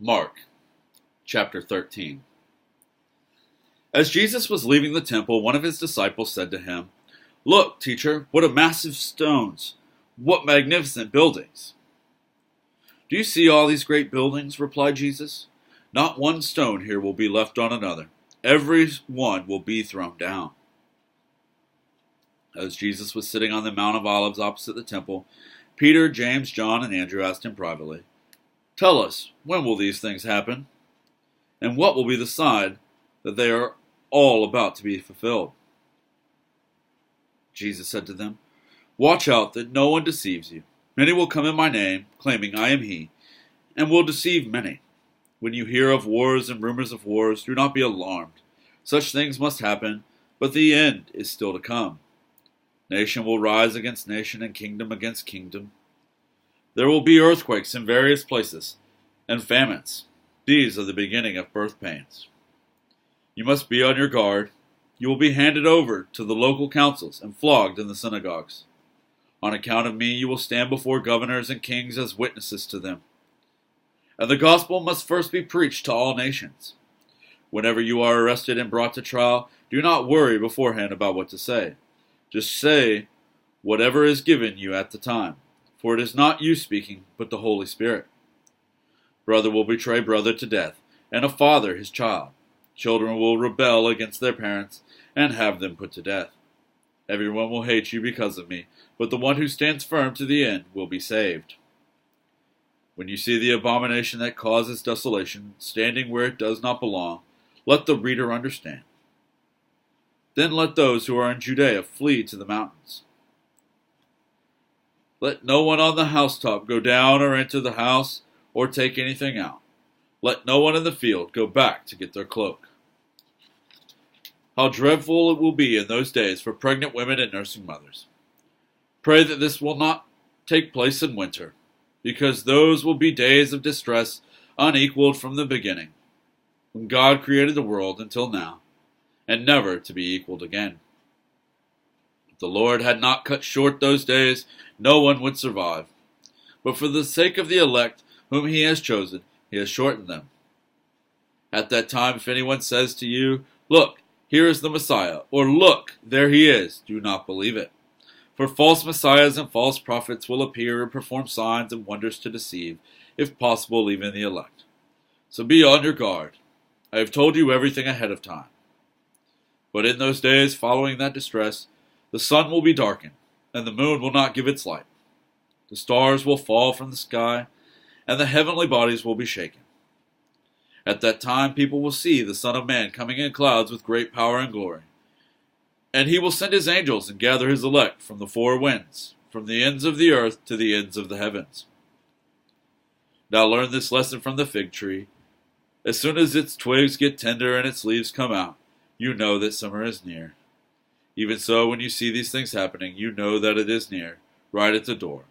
Mark chapter 13. As Jesus was leaving the temple, one of his disciples said to him, "Look, teacher, what a massive stones! What magnificent buildings!" "Do you see all these great buildings?" replied Jesus. "Not one stone here will be left on another. Every one will be thrown down." As Jesus was sitting on the Mount of Olives opposite the temple, Peter, James, John, and Andrew asked him privately, "Tell us, when will these things happen? And what will be the sign that they are all about to be fulfilled?" Jesus said to them, "Watch out that no one deceives you. Many will come in my name, claiming I am he, and will deceive many. When you hear of wars and rumors of wars, do not be alarmed. Such things must happen, but the end is still to come. Nation will rise against nation and kingdom against kingdom. There will be earthquakes in various places, and famines. These are the beginning of birth pains. You must be on your guard. You will be handed over to the local councils and flogged in the synagogues. On account of me, you will stand before governors and kings as witnesses to them. And the gospel must first be preached to all nations. Whenever you are arrested and brought to trial, do not worry beforehand about what to say. Just say whatever is given you at the time, for it is not you speaking, but the Holy Spirit. Brother will betray brother to death, and a father his child. Children will rebel against their parents and have them put to death. Everyone will hate you because of me, but the one who stands firm to the end will be saved. When you see the abomination that causes desolation standing where it does not belong, let the reader understand. Then let those who are in Judea flee to the mountains. Let no one on the housetop go down or enter the house or take anything out. Let no one in the field go back to get their cloak. How dreadful it will be in those days for pregnant women and nursing mothers. Pray that this will not take place in winter, because those will be days of distress unequaled from the beginning, when God created the world until now, and never to be equaled again. If the Lord had not cut short those days, no one would survive. But for the sake of the elect whom he has chosen, he has shortened them. At that time, if anyone says to you, 'Look, here is the Messiah,' or 'Look, there he is,' do not believe it. For false messiahs and false prophets will appear and perform signs and wonders to deceive, if possible, even the elect. So be on your guard. I have told you everything ahead of time. But in those days following that distress, the sun will be darkened, and the moon will not give its light. The stars will fall from the sky, and the heavenly bodies will be shaken. At that time people will see the Son of Man coming in clouds with great power and glory. And he will send his angels and gather his elect from the four winds, from the ends of the earth to the ends of the heavens. Now learn this lesson from the fig tree. As soon as its twigs get tender and its leaves come out, you know that summer is near. Even so, when you see these things happening, you know that it is near, right at the door.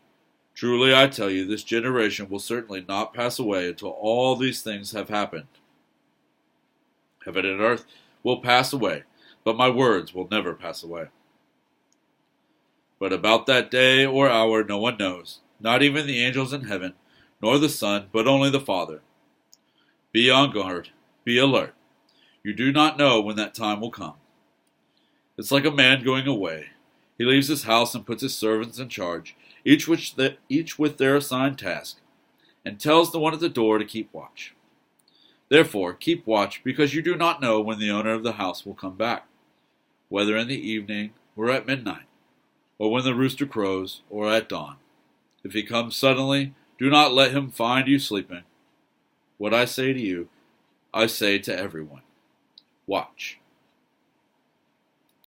Truly I tell you, this generation will certainly not pass away until all these things have happened. Heaven and earth will pass away, but my words will never pass away. But about that day or hour no one knows, not even the angels in heaven, nor the Son, but only the Father. Be on guard, be alert. You do not know when that time will come. It's like a man going away. He leaves his house and puts his servants in charge, each with their assigned task, and tells the one at the door to keep watch. Therefore, keep watch, because you do not know when the owner of the house will come back, whether in the evening or at midnight, or when the rooster crows or at dawn. If he comes suddenly, do not let him find you sleeping. What I say to you, I say to everyone. Watch.